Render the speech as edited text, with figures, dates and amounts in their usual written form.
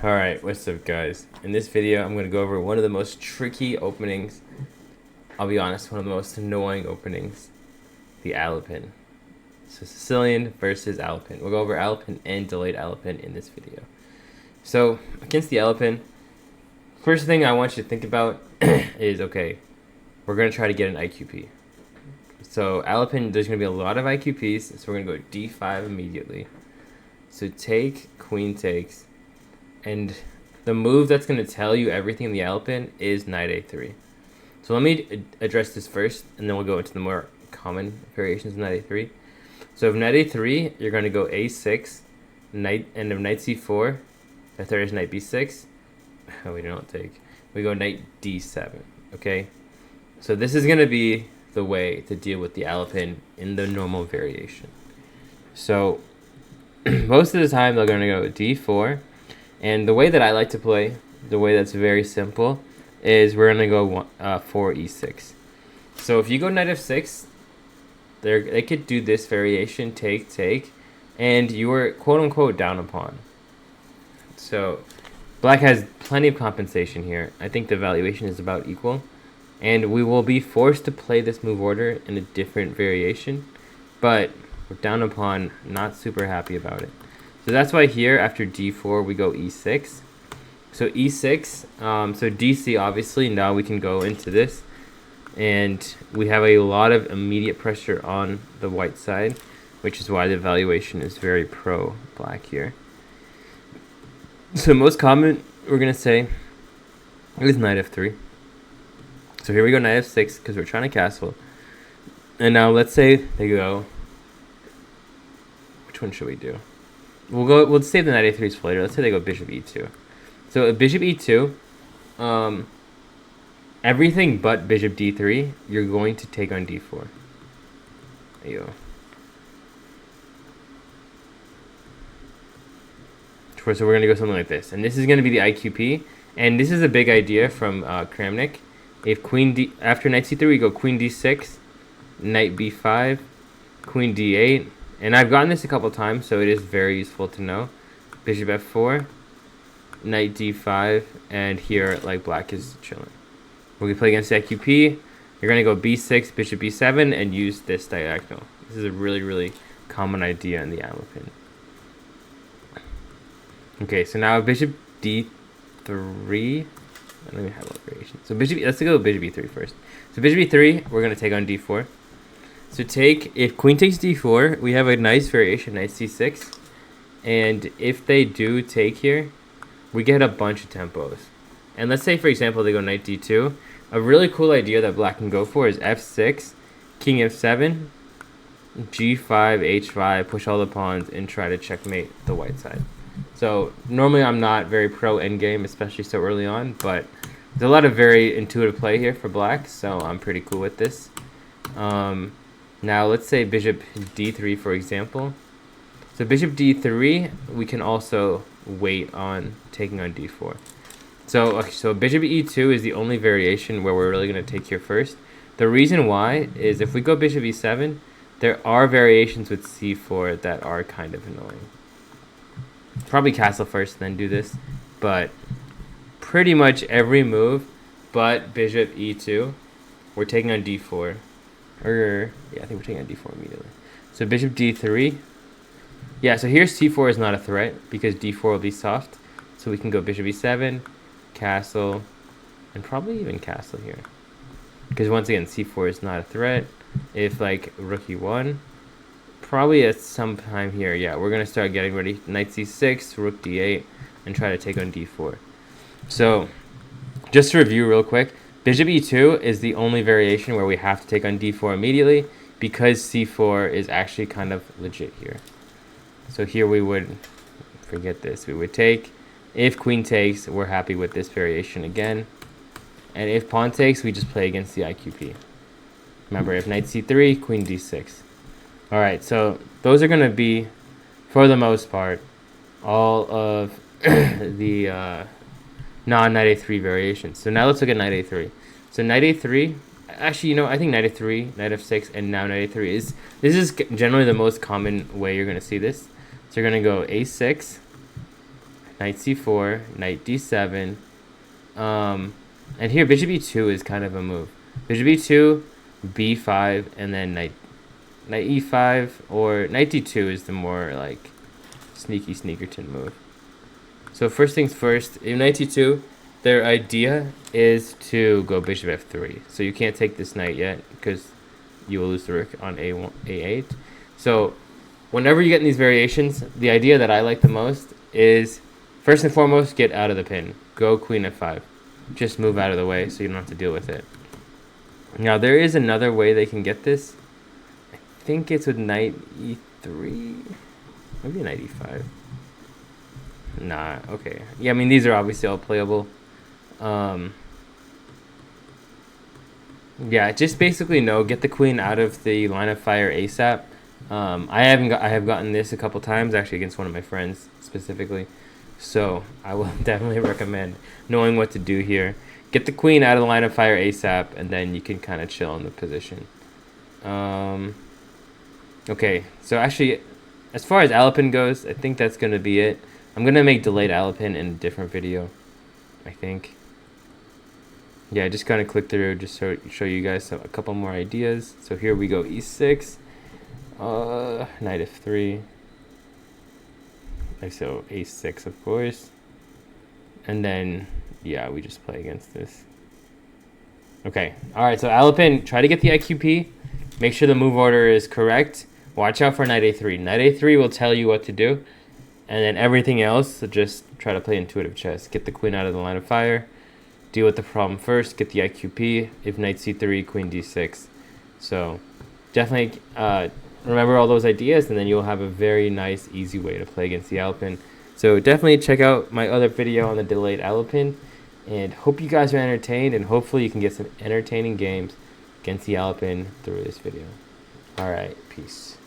Alright, what's up guys? In this video I'm going to go over one of the most tricky openings, I'll be honest, one of the most annoying openings, the Alapin. So Sicilian versus Alapin. We'll go over Alapin and delayed Alapin in this video. So against the Alapin, first thing I want you to think about is, okay, we're going to try to get an IQP. So Alapin, there's going to be a lot of IQPs, so we're going to go d5 immediately. So take, queen takes, and the move that's going to tell you everything in the Alapin is knight a3. So let me address this first, and then we'll go into the more common variations of knight a3. So if knight a3, you're going to go a6, knight, and if knight c4, the third is knight b6. Oh, we don't take. We go knight d7, okay? So this is going to be the way to deal with the Alapin in the normal variation. So most of the time they're going to go d4. And the way that I like to play, the way that's very simple, is we're going to go 4 e6. So if you go knight f6, they could do this variation, take, and you are quote-unquote down a pawn. So black has plenty of compensation here. I think the valuation is about equal. And we will be forced to play this move order in a different variation. But we're down a pawn, not super happy about it. So that's why here, after d4, we go e6. So e6, so dc, obviously, now we can go into this. And we have a lot of immediate pressure on the white side, which is why the valuation is very pro-black here. So most common, we're going to say, is knight f3. So here we go knight f6, because we're trying to castle. And now let's say they go... Which one should we do? We'll save the knight a3s for later. Let's say they go bishop e2. So bishop e2, everything but bishop d3, you're going to take on d4. There you go. So we're going to go something like this. And this is going to be the IQP. And this is a big idea from Kramnik. If after knight c3, we go queen d6, knight b5, queen d8. And I've gotten this a couple times, so it is very useful to know. Bishop f4, knight d5, and here, like, black is chilling. When we play against the IQP, you're going to go b6, bishop b7, and use this diagonal. This is a really, really common idea in the Alapin. Okay, so now bishop d3. Let me have a variation. So let's go bishop e3 first. So bishop e3, we're going to take on d4. So if queen takes d4, we have a nice variation, knight c6. And if they do take here, we get a bunch of tempos. And let's say, for example, they go knight d2. A really cool idea that black can go for is f6, king f7, g5, h5, push all the pawns, and try to checkmate the white side. So normally I'm not very pro endgame, especially so early on, but there's a lot of very intuitive play here for black, so I'm pretty cool with this. Now let's say bishop d3, for example. So bishop d3, we can also wait on taking on d4. So bishop e2 is the only variation where we're really going to take here first. The reason why is if we go bishop e7, there are variations with c4 that are kind of annoying. Probably castle first, then do this. But pretty much every move but bishop e2, we're taking on d4. Yeah, I think we're taking on d4 immediately. So bishop d3. Yeah, so here c4 is not a threat because d4 will be soft. So we can go bishop e7, castle, and probably even castle here. Because once again, c4 is not a threat. If like rook e1, probably at some time here, yeah, we're going to start getting ready. Knight c6, rook d8, and try to take on d4. So just to review real quick, bishop e2 is the only variation where we have to take on d4 immediately because c4 is actually kind of legit here. So here we would, forget this, we would take. If queen takes, we're happy with this variation again. And if pawn takes, we just play against the IQP. Remember, if knight c3, queen d6. Alright, so those are going to be, for the most part, all of the non-knight a3 variations. So now let's look at knight a3. So knight a3, actually, I think knight a3, knight f6, and now knight a3 this is generally the most common way you're going to see this. So you're going to go a6, knight c4, knight d7. And here bishop e2 is kind of a move. Bishop e2, b5, and then knight e5, or knight d2 is the more like sneaky sneakerton move. So first things first, in knight e2, their idea is to go bishop f3. So you can't take this knight yet because you will lose the rook on a8. So whenever you get in these variations, the idea that I like the most is first and foremost, get out of the pin. Go queen f5. Just move out of the way so you don't have to deal with it. Now there is another way they can get this. I think it's with knight e3. Maybe knight e5. Nah, okay. Yeah, I mean these are obviously all playable. Yeah, just basically get the queen out of the line of fire ASAP. I have gotten this a couple times actually against one of my friends specifically. So I will definitely recommend knowing what to do here. Get the queen out of the line of fire ASAP, and then you can kind of chill in the position. Okay, so actually, as far as Alapin goes, I think that's going to be it. I'm going to make delayed Alapin in a different video, I think. Yeah, just kind of click through, just show you guys a couple more ideas. So here we go, e6, knight f3. So a6, of course, and then yeah, we just play against this. Okay, all right. So Alapin, try to get the IQP. Make sure the move order is correct. Watch out for knight a3. Knight a3 will tell you what to do, and then everything else, so just try to play intuitive chess. Get the queen out of the line of fire. Deal with the problem first. Get the IQP. If knight c3, queen d6. So definitely. Remember all those ideas, and then you'll have a very nice, easy way to play against the Alapin. So definitely check out my other video on the delayed Alapin, and hope you guys are entertained, and hopefully you can get some entertaining games against the Alapin through this video. All right, peace.